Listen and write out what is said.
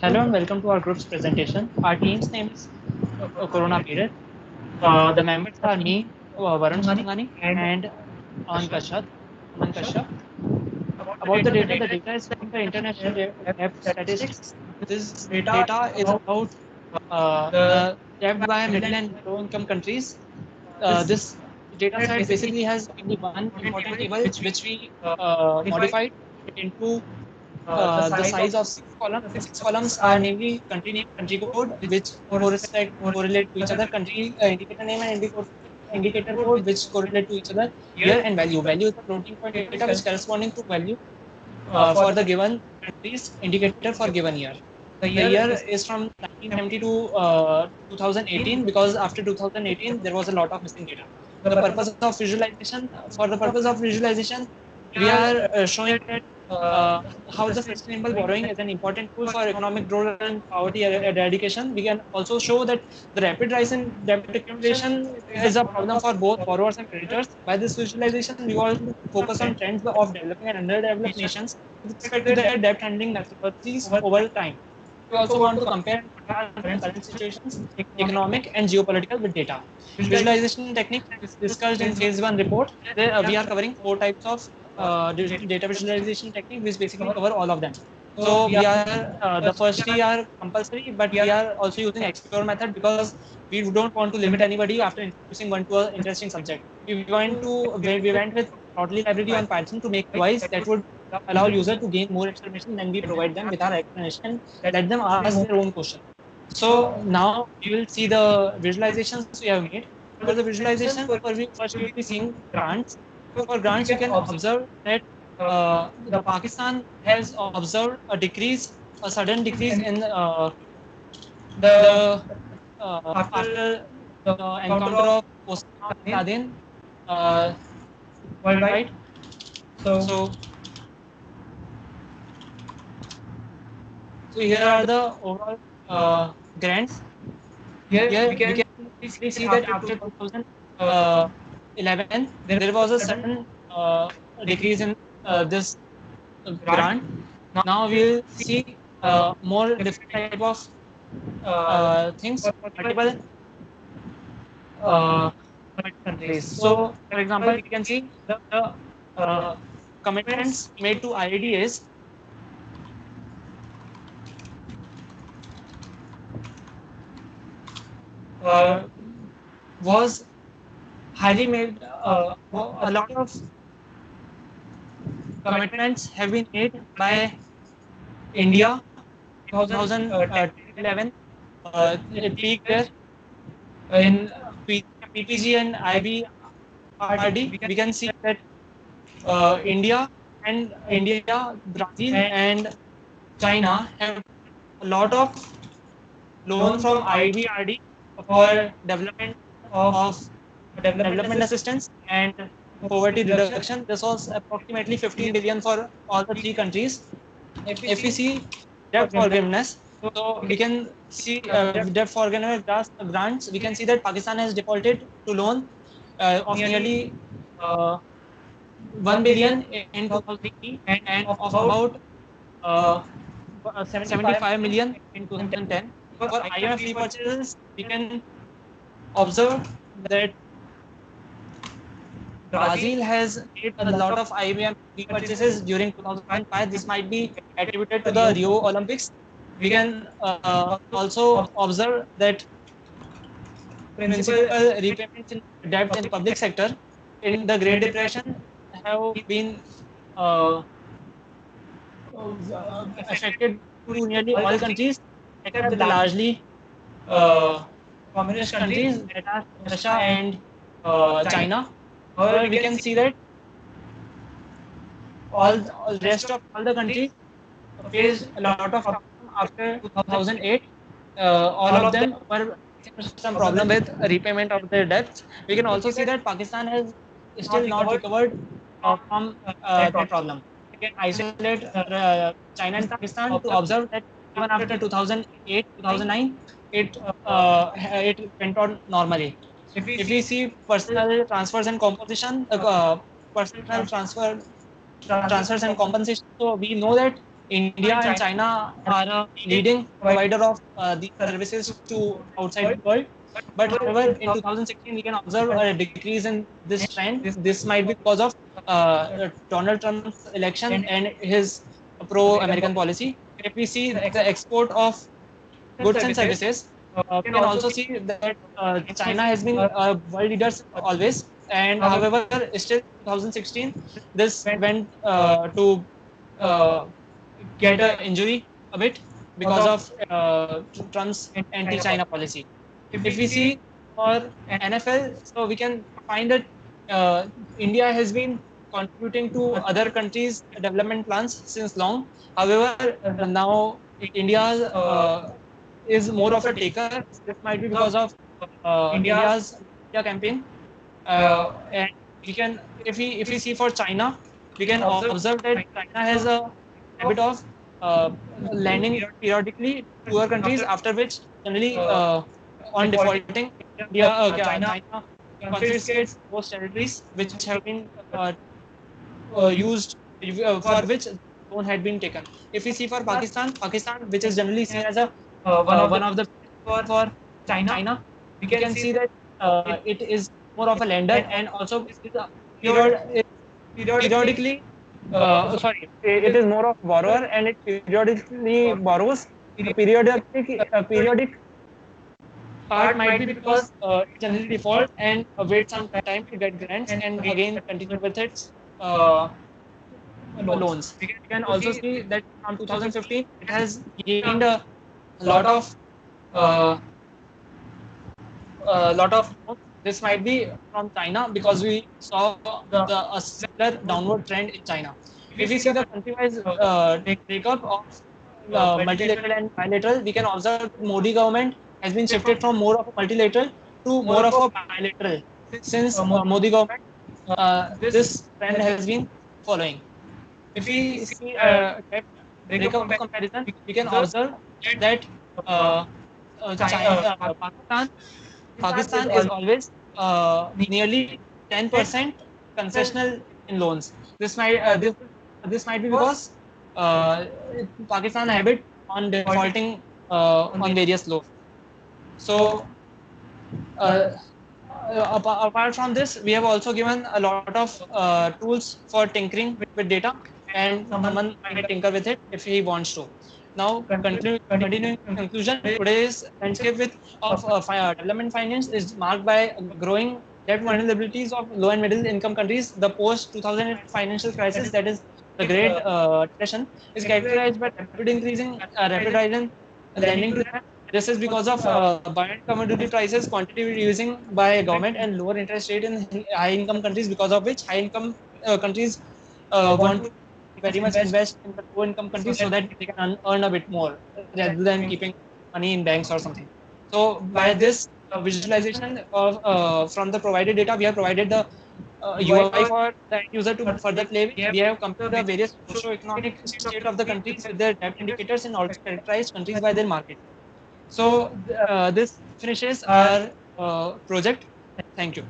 Hello and welcome to our group's presentation. Our team's name is Corona Period. The members are me, Varun Sangani, and Aman Kashyap. Aman Kashyap. About the data is from the International Debt Statistics. This data is about the debt by middle and low income countries. This data set basically has only one important table which we modified into the size of six columns. The six columns are namely country name, country code, which correlate to each other, country indicator name and indicator code, which correlate to each other, year and value. Value is the floating point data which corresponding to value for the given country's indicator for given year. The year is from 1970 to 2018 because after 2018 there was a lot of missing data. The purpose of visualization, for the purpose of visualization, we are showing that how the sustainable borrowing is an important tool for economic growth and poverty eradication. We can also show that the rapid rise in debt accumulation is a problem for both borrowers and creditors. By this visualization, we want to focus on trends of developing and underdeveloped nations with respect to their debt handling methodologies over time. We also want to compare and contrast current situations, economic and geopolitical, with data. Visualization technique is discussed in phase one report. There, we are covering four types of data visualization technique, which basically cover all of them. So we are the first three are compulsory, but we are also using explore method because we don't want to limit anybody after introducing one to an interesting subject. We went with Plotly library on Python to make UIs that would allow user to gain more information than we provide them with our explanation. Let them ask their own question. So now you will see the visualizations we have made. For the visualization, first we will be seeing grants. For grants, you can observe that the Pakistan has observed a sudden decrease in the after the encounter of Osama bin Laden uh, worldwide. So, so here are the overall grants. Here we can clearly see that after 2011, there was a sudden decrease in this grant. Now we'll see more different type of things for uh, multiple countries. So, for example, we can see the commitments made to IADs uh, was highly made. A lot of commitments have been made by India 2011. It peaked there in PPG and IBRD. We can see that India, Brazil, and China have a lot of loan from IBRD for development assistance and poverty reduction. This was approximately 15 billion for all the three countries. If we see debt forgiveness, so we can see debt forgiveness grants. We can see that Pakistan has defaulted to loan of nearly uh, 1 billion in 2003 and of about uh, 75 million in 2010. For IMF repurchases, we can observe that Brazil has made a lot of IMF repurchases during 2005. This might be attributed to the Rio Olympics. We can also observe that principal repayments in debt in public sector in the Great Depression have been uh, affected to nearly all countries except the largely uh, communist countries that are Russia and China. However, we can see that all rest of all the countries faced a lot of problem after 2008. All of them were facing some problem with repayment of their debts. We can also see that Pakistan has still not recovered from that problem. We can isolate China and Pakistan to observe that even after 2008, 2009, it it went on normally. If we see personal transfers and composition, personal transfers and compensation, so we know that India and China are a leading provider of these services to outside world. But however, in 2016, we can observe a decrease in this trend. This might be because of Donald Trump's election and his pro-American policy. If we see the export of goods and services, we can also see that China has been world leaders always. And however, still 2016, this went to uh, get an injury a bit because of Trump's anti-China policy. If we see for NFL, so we can find that India has been contributing to other countries' development plans since long. However, now India is more of a taker. This might be because of India's India campaign, and we can, if we see for China, we can observe that China has a habit of uh, lending periodically to poor countries, after which generally on defaulting, China confiscates those territories which have been used for which loan had been taken. If we see for Pakistan, which is generally seen as a one of the for China, we can see that it is more of a lender and also is a periodically sorry, it is more of borrower and it periodically borrows. Periodic part might be because it generally default and wait some time to get grants and again continue with its loans. We can also see that from 2015 it has gained a lot of uh, loans. This might be from China because we saw a similar downward trend in China. If we see the country-wise breakup of multilateral and bilateral, we can observe Modi government has been shifted from more of a multilateral to more of a bilateral. Since Modi government, this trend has been following. If we see debt breakup comparison, we can observe that uh, Pakistan is always nearly 10% concessional in loans. This might be because uh, Pakistan habit on defaulting on various loans. So uh, apart from this, we have also given a lot of tools for tinkering with data, and someone might tinker with it if he wants to. Now, continuing conclusion, today's landscape with of development finance is marked by growing debt vulnerabilities of low and middle income countries. The post 2008 financial crisis, that is the Great Depression, is characterized by rapid rise in lending to them. This is because of buoyant commodity prices, quantitative easing by government, and lower interest rate in high income countries, because of which high income countries want to very much invest in the low income countries so that they can earn a bit more rather than keeping money in banks or something. So by this visualization of from the provided data, we have provided the UI for the end user to further play with. We have compared the various socio-economic state of the countries with their debt indicators and also characterized countries by their market. So this finishes our project. Thank you.